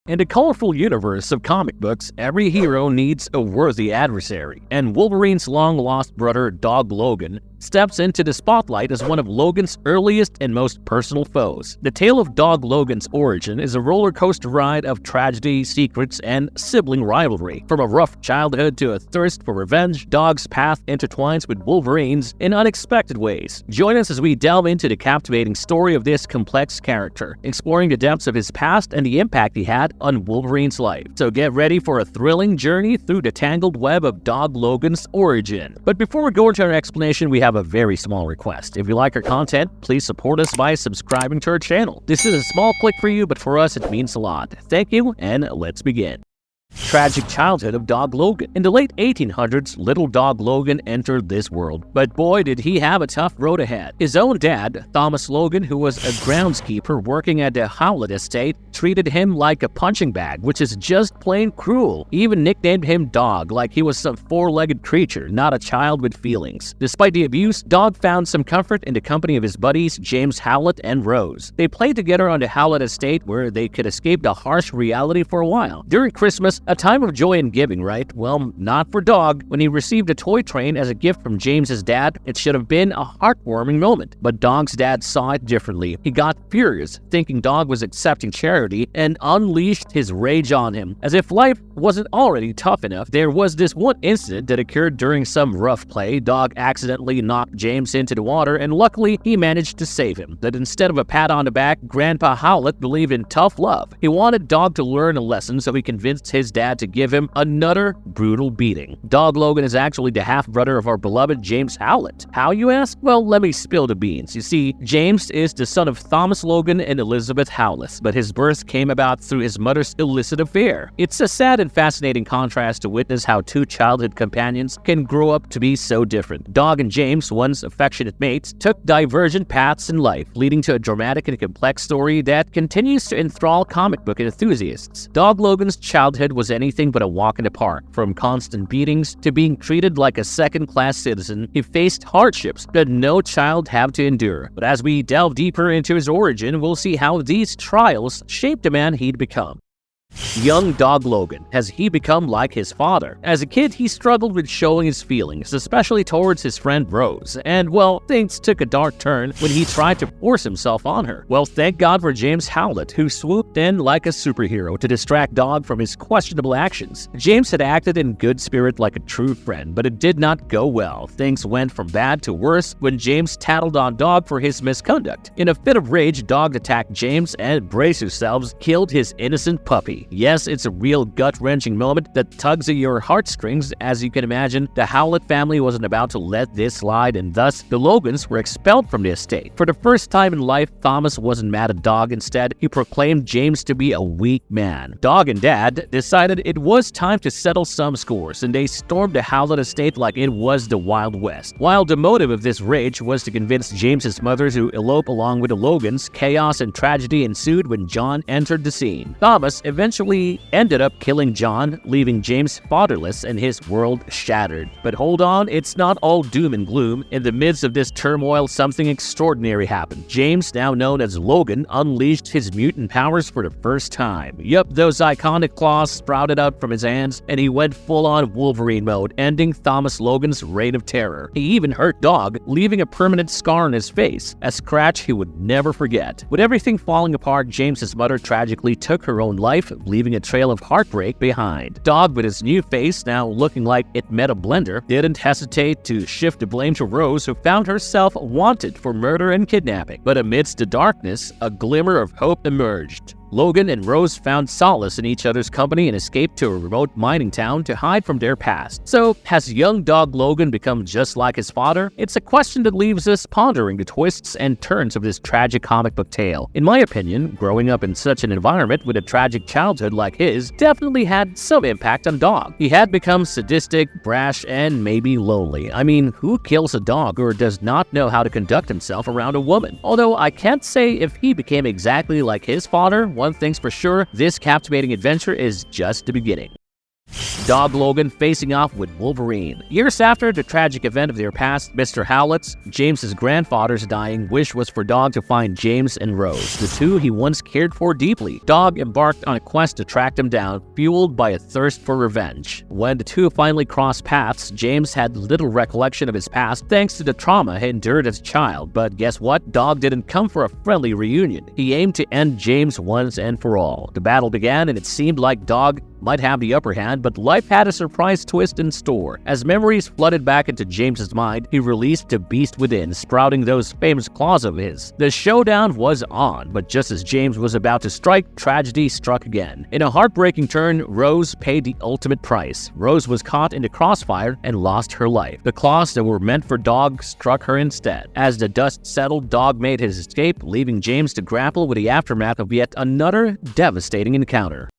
In the colorful universe of comic books, every hero needs a worthy adversary, and Wolverine's long-lost brother, Dog Logan, steps into the spotlight as one of Logan's earliest and most personal foes. The tale of Dog Logan's origin is a roller coaster ride of tragedy, secrets, and sibling rivalry. From a rough childhood to a thirst for revenge, Dog's path intertwines with Wolverine's in unexpected ways. Join us as we delve into the captivating story of this complex character, exploring the depths of his past and the impact he had on Wolverine's life. So get ready for a thrilling journey through the tangled web of Dog Logan's origin. But before we go into our explanation, we have a very small request. If you like our content, please support us by subscribing to our channel. This is a small click for you, but for us it means a lot. Thank you, and let's begin. Tragic childhood of Dog Logan. In the late 1800s, little Dog Logan entered this world, but boy did he have a tough road ahead. His own dad, Thomas Logan, who was a groundskeeper working at the Howlett estate, treated him like a punching bag, which is just plain cruel. He even nicknamed him Dog, like he was some four-legged creature, not a child with feelings. Despite the abuse, Dog found some comfort in the company of his buddies James Howlett and Rose. They played together on the Howlett estate where they could escape the harsh reality for a while. During Christmas, a time of joy and giving, right? Well, not for Dog. When he received a toy train as a gift from James's dad, it should have been a heartwarming moment. But Dog's dad saw it differently. He got furious, thinking Dog was accepting charity, and unleashed his rage on him. As if life wasn't already tough enough, there was this one incident that occurred during some rough play. Dog accidentally knocked James into the water, and luckily, he managed to save him. But instead of a pat on the back, Grandpa Howlett believed in tough love. He wanted Dog to learn a lesson, so he convinced his dad to give him another brutal beating. Dog Logan is actually the half-brother of our beloved James Howlett. How, you ask? Well, let me spill the beans. You see, James is the son of Thomas Logan and Elizabeth Howlett, but his birth came about through his mother's illicit affair. It's a sad and fascinating contrast to witness how two childhood companions can grow up to be so different. Dog and James, once affectionate mates, took divergent paths in life, leading to a dramatic and complex story that continues to enthrall comic book enthusiasts. Dog Logan's childhood was anything but a walk in the park. From constant beatings to being treated like a second-class citizen, he faced hardships that no child have to endure. But as we delve deeper into his origin, we'll see how these trials shaped the man he'd become. Young Dog Logan. Has he become like his father? As a kid, he struggled with showing his feelings, especially towards his friend Rose. And, well, things took a dark turn when he tried to force himself on her. Well, thank God for James Howlett, who swooped in like a superhero to distract Dog from his questionable actions. James had acted in good spirit like a true friend, but it did not go well. Things went from bad to worse when James tattled on Dog for his misconduct. In a fit of rage, Dog attacked James and, brace yourselves, killed his innocent puppy. Yes, it's a real gut-wrenching moment that tugs at your heartstrings. As you can imagine, the Howlett family wasn't about to let this slide, and thus, the Logans were expelled from the estate. For the first time in life, Thomas wasn't mad at Dog. Instead, he proclaimed James to be a weak man. Dog and Dad decided it was time to settle some scores, and they stormed the Howlett estate like it was the Wild West. While the motive of this rage was to convince James's mother to elope along with the Logans, chaos and tragedy ensued when John entered the scene. Thomas eventually ended up killing John, leaving James fatherless and his world shattered. But hold on, it's not all doom and gloom. In the midst of this turmoil, something extraordinary happened. James, now known as Logan, unleashed his mutant powers for the first time. Yup, those iconic claws sprouted out from his hands, and he went full-on Wolverine mode, ending Thomas Logan's reign of terror. He even hurt Dog, leaving a permanent scar on his face, a scratch he would never forget. With everything falling apart, James's mother tragically took her own life, leaving a trail of heartbreak behind. Dog, with his new face now looking like it met a blender, didn't hesitate to shift the blame to Rose, who found herself wanted for murder and kidnapping. But amidst the darkness, a glimmer of hope emerged. Logan and Rose found solace in each other's company and escaped to a remote mining town to hide from their past. So, has young Dog Logan become just like his father? It's a question that leaves us pondering the twists and turns of this tragic comic book tale. In my opinion, growing up in such an environment with a tragic childhood like his definitely had some impact on Dog. He had become sadistic, brash, and maybe lonely. I mean, who kills a dog or does not know how to conduct himself around a woman? Although I can't say if he became exactly like his father, one thing's for sure, this captivating adventure is just the beginning. Dog Logan facing off with Wolverine. Years after the tragic event of their past, Mr. Howlett's, James's grandfather's dying wish was for Dog to find James and Rose, the two he once cared for deeply. Dog embarked on a quest to track them down, fueled by a thirst for revenge. When the two finally crossed paths, James had little recollection of his past thanks to the trauma he endured as a child. But guess what? Dog didn't come for a friendly reunion. He aimed to end James once and for all. The battle began, and it seemed like Dog might have the upper hand, but life had a surprise twist in store. As memories flooded back into James's mind, he released the beast within, sprouting those famous claws of his. The showdown was on, but just as James was about to strike, tragedy struck again. In a heartbreaking turn, Rose paid the ultimate price. Rose was caught in the crossfire and lost her life. The claws that were meant for Dog struck her instead. As the dust settled, Dog made his escape, leaving James to grapple with the aftermath of yet another devastating encounter.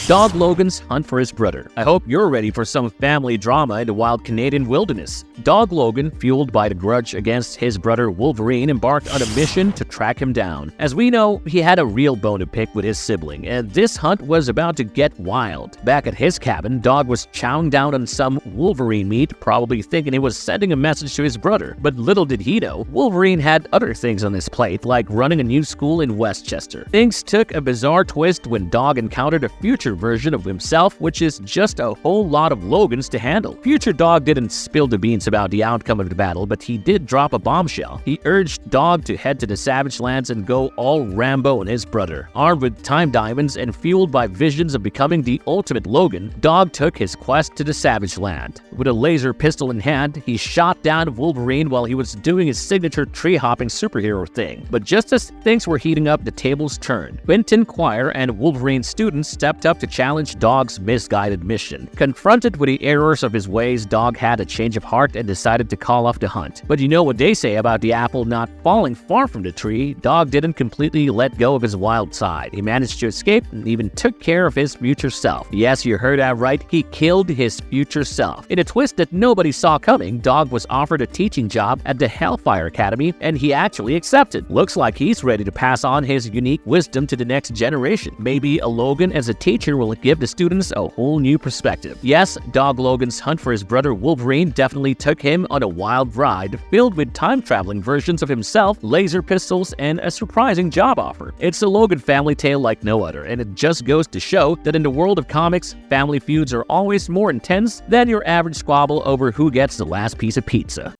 Dog Logan's hunt for his brother. I hope you're ready for some family drama in the wild Canadian wilderness. Dog Logan, fueled by the grudge against his brother Wolverine, embarked on a mission to track him down. As we know, he had a real bone to pick with his sibling, and this hunt was about to get wild. Back at his cabin, Dog was chowing down on some Wolverine meat, probably thinking he was sending a message to his brother. But little did he know, Wolverine had other things on his plate, like running a new school in Westchester. Things took a bizarre twist when Dog encountered a future version of himself, which is just a whole lot of Logans to handle. Future Dog didn't spill the beans about the outcome of the battle, but he did drop a bombshell. He urged Dog to head to the Savage Lands and go all Rambo on his brother. Armed with time diamonds and fueled by visions of becoming the ultimate Logan, Dog took his quest to the Savage Land. With a laser pistol in hand, he shot down Wolverine while he was doing his signature tree-hopping superhero thing. But just as things were heating up, the tables turned. Quentin Quire and Wolverine's students stepped up to challenge Dog's misguided mission. Confronted with the errors of his ways, Dog had a change of heart and decided to call off the hunt. But you know what they say about the apple not falling far from the tree. Dog didn't completely let go of his wild side. He managed to escape and even took care of his future self. Yes, you heard that right. He killed his future self. In a twist that nobody saw coming, Dog was offered a teaching job at the Hellfire Academy, and he actually accepted. Looks like he's ready to pass on his unique wisdom to the next generation. Maybe a Logan as a teacher will give the students a whole new perspective. Yes, Dog Logan's hunt for his brother Wolverine definitely took him on a wild ride, filled with time-traveling versions of himself, laser pistols, and a surprising job offer. It's a Logan family tale like no other, and it just goes to show that in the world of comics, family feuds are always more intense than your average squabble over who gets the last piece of pizza.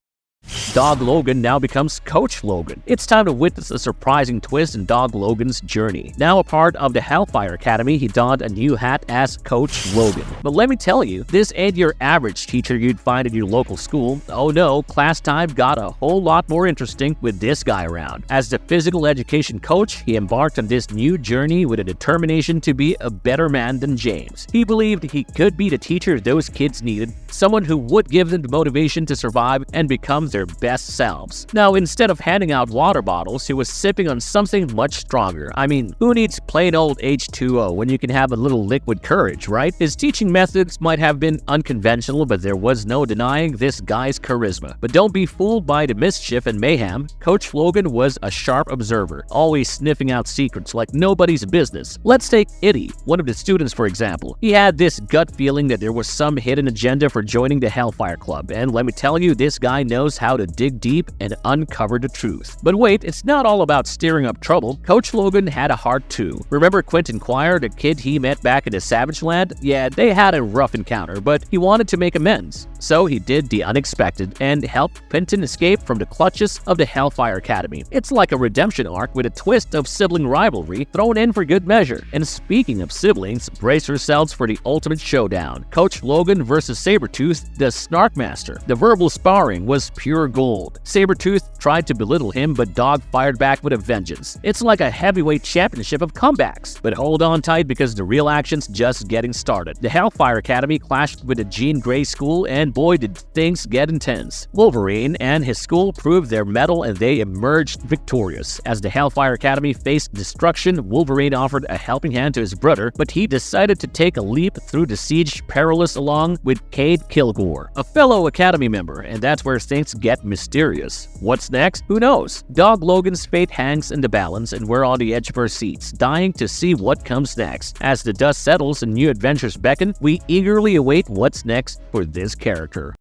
Dog Logan now becomes Coach Logan. It's time to witness a surprising twist in Dog Logan's journey. Now a part of the Hellfire Academy, he donned a new hat as Coach Logan. But let me tell you, this ain't your average teacher you'd find at your local school. Oh no, class time got a whole lot more interesting with this guy around. As the physical education coach, he embarked on this new journey with a determination to be a better man than James. He believed he could be the teacher those kids needed, someone who would give them the motivation to survive and become their best selves. Now, instead of handing out water bottles, he was sipping on something much stronger. I mean, who needs plain old H2O when you can have a little liquid courage, right? His teaching methods might have been unconventional, but there was no denying this guy's charisma. But don't be fooled by the mischief and mayhem. Coach Logan was a sharp observer, always sniffing out secrets like nobody's business. Let's take Itty, one of the students for example. He had this gut feeling that there was some hidden agenda for joining the Hellfire Club, and let me tell you, this guy knows how to dig deep and uncover the truth. But wait, it's not all about stirring up trouble. Coach Logan had a heart too. Remember Quentin Quire, the kid he met back in the Savage Land? Yeah, they had a rough encounter, but he wanted to make amends. So he did the unexpected and helped Quentin escape from the clutches of the Hellfire Academy. It's like a redemption arc with a twist of sibling rivalry thrown in for good measure. And speaking of siblings, brace yourselves for the ultimate showdown. Coach Logan versus Sabretooth, the Snark Master. The verbal sparring was pure gold. Sabretooth tried to belittle him, but Dog fired back with a vengeance. It's like a heavyweight championship of comebacks. But hold on tight because the real action's just getting started. The Hellfire Academy clashed with the Jean Grey School, and boy did things get intense. Wolverine and his school proved their mettle and they emerged victorious. As the Hellfire Academy faced destruction, Wolverine offered a helping hand to his brother, but he decided to take a leap through the siege perilous along with Cade Kilgore, a fellow Academy member, and that's where things get mysterious. What's next? Who knows? Dog Logan's fate hangs in the balance, and we're on the edge of our seats, dying to see what comes next. As the dust settles and new adventures beckon, we eagerly await what's next for this character.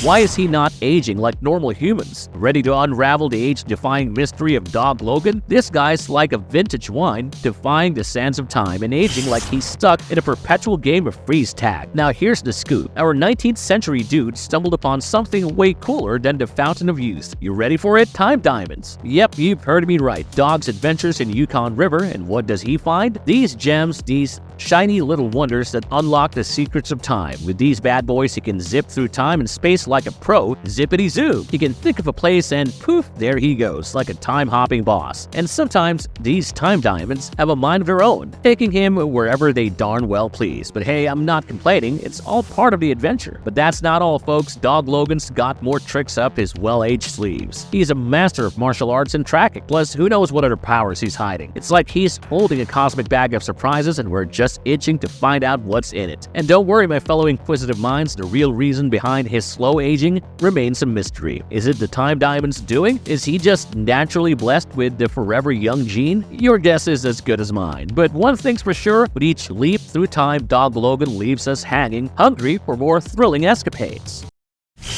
Why is he not aging like normal humans? Ready to unravel the age-defying mystery of Dog Logan? This guy's like a vintage wine, defying the sands of time and aging like he's stuck in a perpetual game of freeze tag. Now here's the scoop. Our 19th century dude stumbled upon something way cooler than the fountain of youth. You ready for it? Time diamonds. Yep, you've heard me right. Dog's adventures in Yukon River, and what does he find? These gems, these shiny little wonders that unlock the secrets of time. With these bad boys, he can zip through time and space like a pro, zippity-zoo. He can think of a place and poof, there he goes, like a time-hopping boss. And sometimes, these time diamonds have a mind of their own, taking him wherever they darn well please. But hey, I'm not complaining, it's all part of the adventure. But that's not all, folks. Dog Logan's got more tricks up his well-aged sleeves. He's a master of martial arts and tracking, plus who knows what other powers he's hiding. It's like he's holding a cosmic bag of surprises and we're just itching to find out what's in it. And don't worry, my fellow inquisitive minds, the real reason behind his slow aging remains a mystery. Is it the time diamonds doing? Is he just naturally blessed with the forever young gene? Your guess is as good as mine. But one thing's for sure, with each leap through time, Dog Logan leaves us hanging, hungry for more thrilling escapades.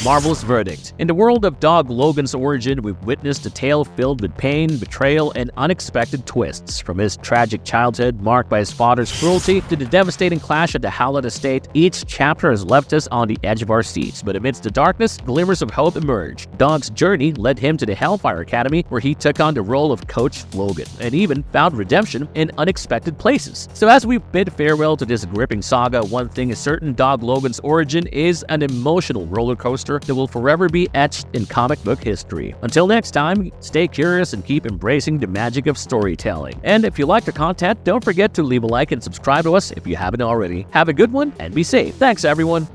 Marvel's verdict. In the world of Dog Logan's origin, we've witnessed a tale filled with pain, betrayal, and unexpected twists. From his tragic childhood, marked by his father's cruelty, to the devastating clash at the Howlett estate, each chapter has left us on the edge of our seats. But amidst the darkness, glimmers of hope emerged. Dog's journey led him to the Hellfire Academy, where he took on the role of Coach Logan, and even found redemption in unexpected places. So as we bid farewell to this gripping saga, one thing is certain: Dog Logan's origin is an emotional roller coaster that will forever be etched in comic book history. Until next time, stay curious and keep embracing the magic of storytelling. And if you like the content, don't forget to leave a like and subscribe to us if you haven't already. Have a good one and be safe. Thanks, everyone.